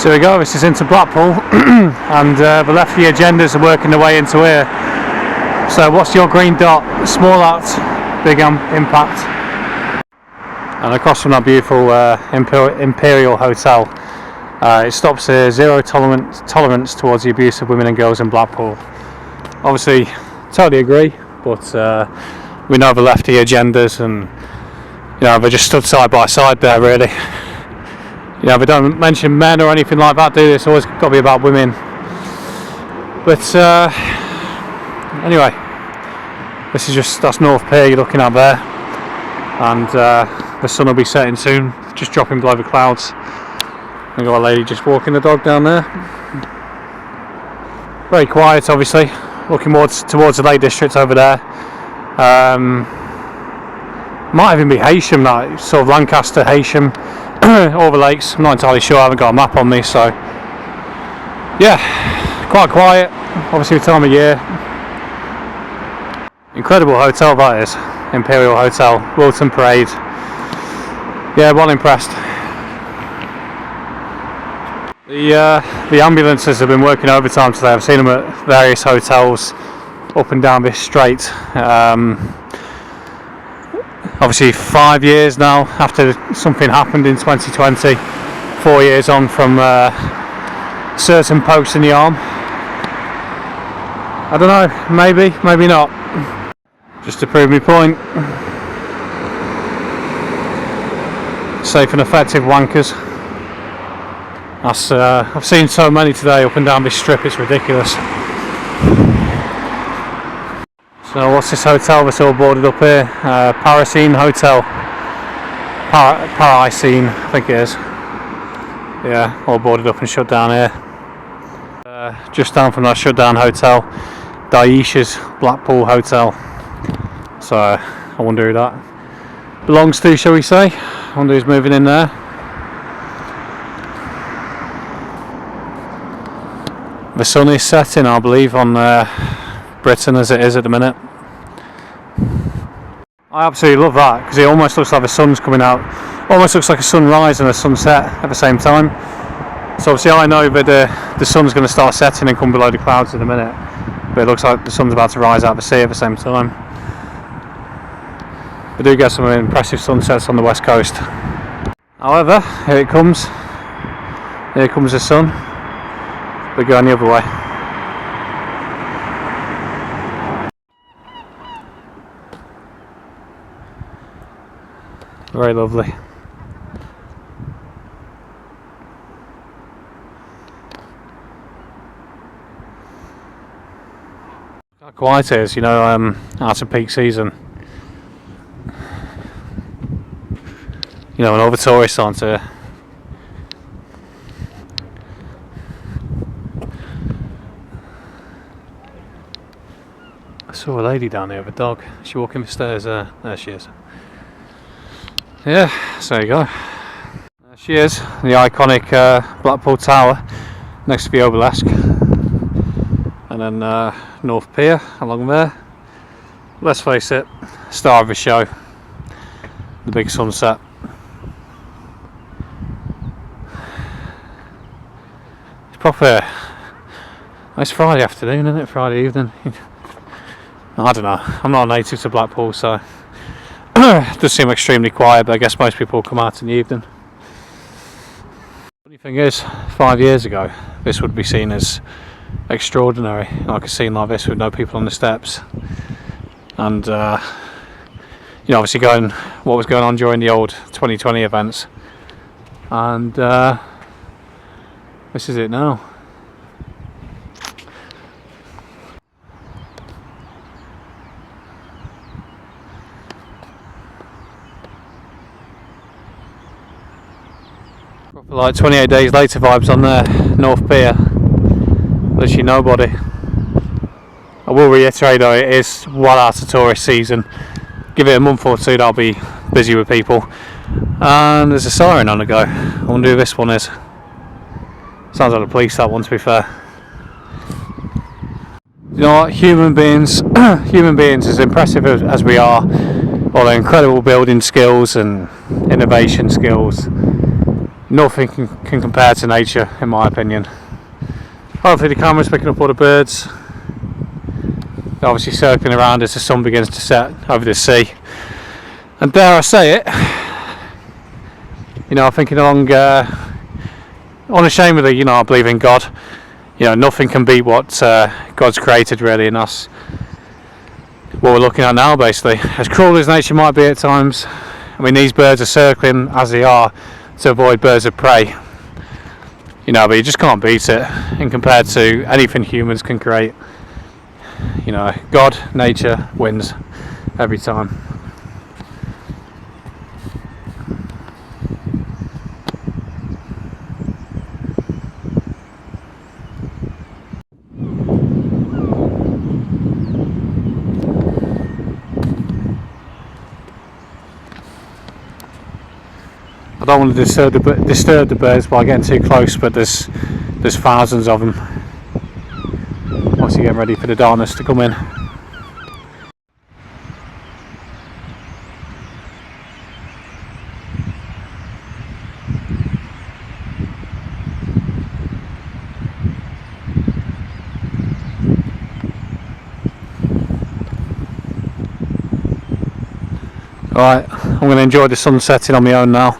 So we go, this is into Blackpool and the left the agendas are working their way into here. So what's your green dot? Small art, big impact. And across from that beautiful Imperial Hotel, it stops here, zero tolerance towards the abuse of women and girls in Blackpool. Obviously, totally agree, but we know the lefty agendas, and they just stood side by side there really. They don't mention men or anything like that, do they? It's always got to be about women. But anyway, that's North Pier you're looking at there, and the sun will be setting soon, just dropping below the clouds. We've got a lady just walking the dog down there. Very quiet, obviously. Looking more towards the Lake District over there. Might even be Heysham, that sort of Lancaster, Heysham, all the lakes. I'm not entirely sure, I haven't got a map on me, so yeah, quite quiet, obviously the time of year. Incredible hotel that is, Imperial Hotel, Wilton Parade. Yeah, well impressed. The ambulances have been working overtime today. I've seen them at various hotels up and down this straight. Obviously 5 years now after something happened in 2020, 4 years on from certain pokes in the arm. I don't know, maybe not. Just to prove my point. Safe and effective wankers. I've seen so many today up and down this strip, it's ridiculous. So what's this hotel that's all boarded up here? Parisine Hotel. Parisine, I think it is. Yeah, all boarded up and shut down here. Just down from that shut down hotel, Daisha's Blackpool Hotel. So I wonder who that belongs to, shall we say. I wonder who's moving in there. The sun is setting, I believe, on Britain as it is at the minute. I absolutely love that, because it almost looks like the sun's coming out. Almost looks like a sunrise and a sunset at the same time. So obviously I know that the sun's going to start setting and come below the clouds in a minute, but it looks like the sun's about to rise out of the sea at the same time. We do get some impressive sunsets on the west coast. However, here it comes. Here comes the sun. We're going the other way. Very lovely. How quiet it is, out of peak season. And all the tourists aren't here. I saw a lady down there with a dog. She walking the stairs there. There she is. Yeah, so there you go. There she is, the iconic Blackpool Tower next to the obelisk. And then North Pier along there. Let's face it, star of the show, the big sunset. It's proper. It's Friday afternoon, isn't it? Friday evening. I don't know, I'm not a native to Blackpool, so it does seem extremely quiet, but I guess most people come out in the evening. Funny thing is, 5 years ago this would be seen as extraordinary, like a scene like this with no people on the steps, and obviously what was going on during the old 2020 events, and this is it now. Like 28 days later vibes on there, North Pier. Literally nobody. I will reiterate though, it is well out of tourist season. Give it a month or two, that'll be busy with people. And there's a siren on the go. I wonder who this one is. Sounds like the police, that one, to be fair. You know what, human beings, as impressive as we are, all their incredible building skills and innovation skills, nothing can compare to nature, in my opinion. Hopefully the camera's picking up all the birds. They're obviously circling around as the sun begins to set over the sea. And dare I say it, you know, I'm thinking along unashamedly, you know, I believe in God. You know, nothing can beat what God's created, really, and that's what we're looking at now, basically. As cruel as nature might be at times, I mean, these birds are circling as they are to avoid birds of prey. You know, but you just can't beat it, and compared to anything humans can create, you know, God, nature wins every time. I don't want to disturb the birds by getting too close, but there's thousands of them. Obviously getting ready for the darkness to come in. Alright, I'm going to enjoy the sun setting on my own now.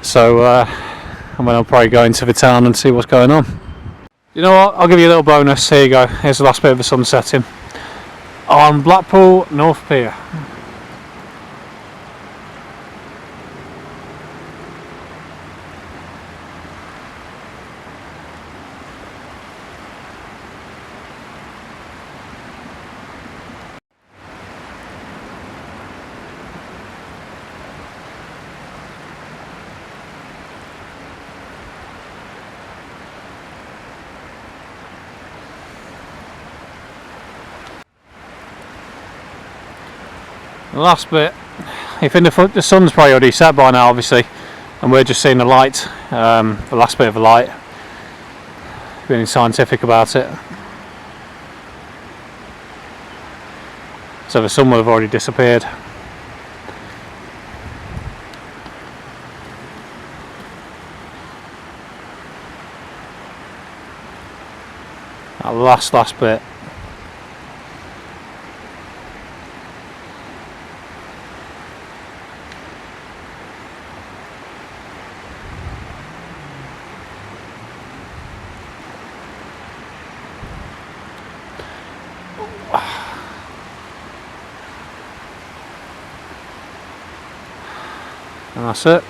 So and then I'll probably go into the town and see what's going on. You know what, I'll give you a little bonus. Here you go, here's the last bit of the sun setting on Blackpool North Pier. The last bit, you think the sun's probably already set by now, obviously, and we're just seeing the light, the last bit of the light, being scientific about it. So the sun will have already disappeared. That last bit. And that's it.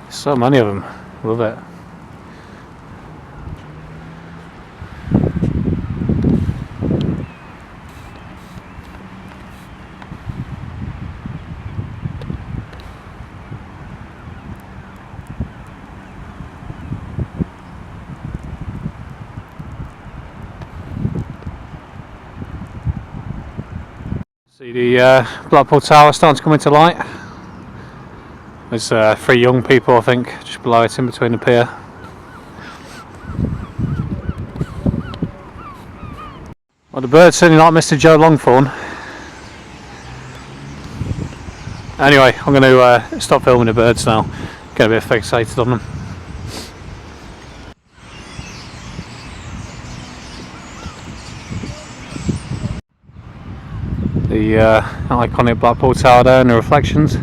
So many of them, love it. See the Blackpool Tower starting to come into light. There's 3 young people, I think, just below it in between the pier. Well, the birds certainly like Mr. Joe Longthorn. Anyway, I'm going to stop filming the birds now. Get a bit fixated on them. The iconic Blackpool Tower there and the reflections.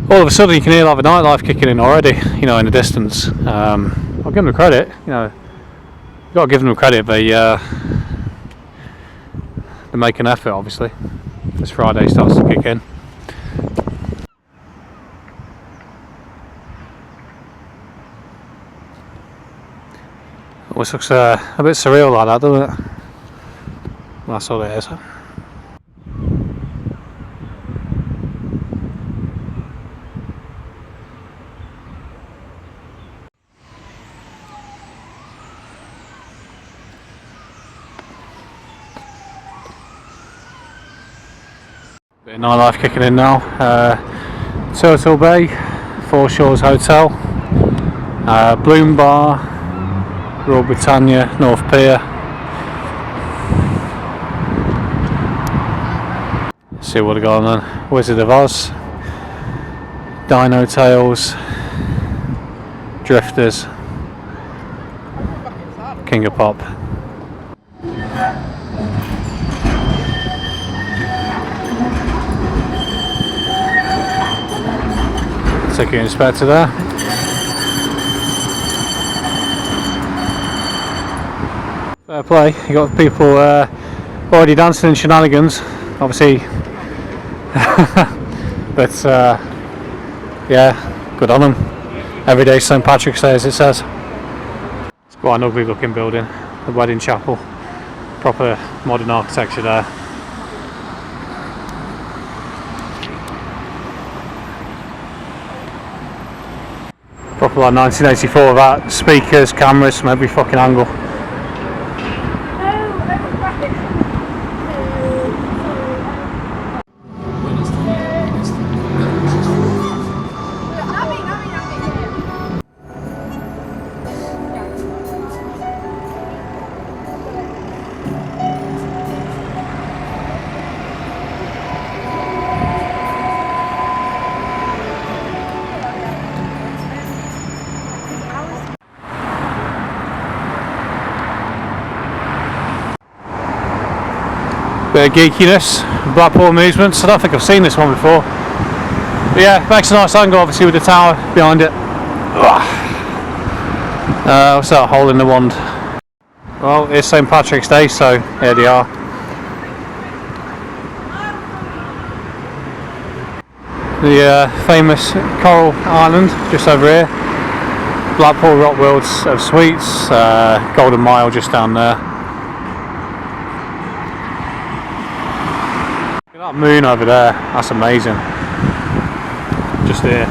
All of a sudden you can hear like the nightlife kicking in already, you know, in the distance. I'll give them credit, you know, you've got to give them credit, they make an effort, obviously, as Friday starts to kick in. Always looks a bit surreal like that, doesn't it? Well, that's all it is. Nightlife kicking in now. Turtle Bay, Four Shores Hotel, Bloom Bar, Royal Britannia, North Pier. Let's see what we got on then. Wizard of Oz, Dino Tales, Drifters, King of Pop. Ticket inspector there. Fair play, you got people already dancing in shenanigans, obviously. But yeah, good on them. Every day St Patrick's Day, as it says. It's quite an ugly looking building, the wedding chapel. Proper modern architecture there. Proper like 1984 without speakers, cameras from every fucking angle. Bit of geekiness, Blackpool amusements. I don't think I've seen this one before. But yeah, makes a nice angle obviously with the tower behind it. What's that, hole in the wand? Well, it's St Patrick's Day, so here they are. The famous Coral Island just over here. Blackpool Rock Worlds of Sweets, Golden Mile just down there. That moon over there, that's amazing. Just here.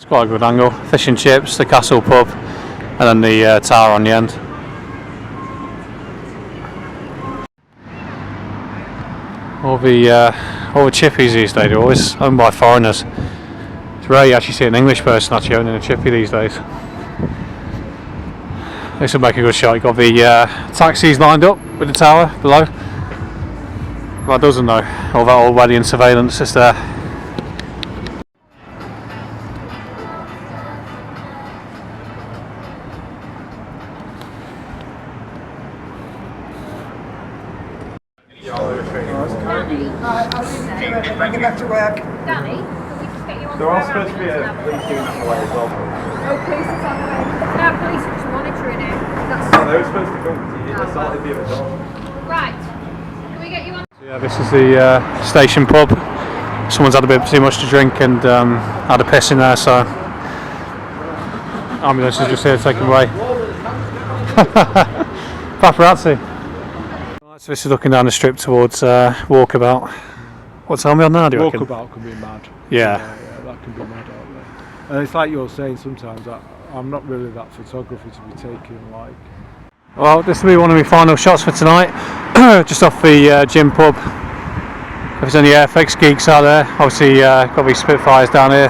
Quite a good angle. Fish and chips, the castle pub, and then the tower on the end. All the chippies these days are always owned by foreigners. It's rare you actually see an English person actually owning a chippy these days. This will make a good shot. You've got the taxis lined up with the tower below. Well, that doesn't though. All that old wedding surveillance is there. Get back to work. Danny, can we just get you on There are supposed to be a police unit on the way as well. Oh, police is on the way. No, police are just monitoring it. That's... No, they were supposed to come to you. They started the other door. Right. Can we get you on? So yeah, this is the station pub. Someone's had a bit too much to drink and had a piss in there, so ambulance is just here to take him away. Paparazzi. Right, so this is looking down the strip towards Walkabout. What time are we on now, do you reckon? Walkabout can be mad. Yeah. Yeah, that can be mad out there. And it's like you're saying sometimes that I'm not really that photographer to be taking like. Well, this will be one of my final shots for tonight. Just off the gym pub. If there's any Airfix geeks out there, obviously got these Spitfires down here.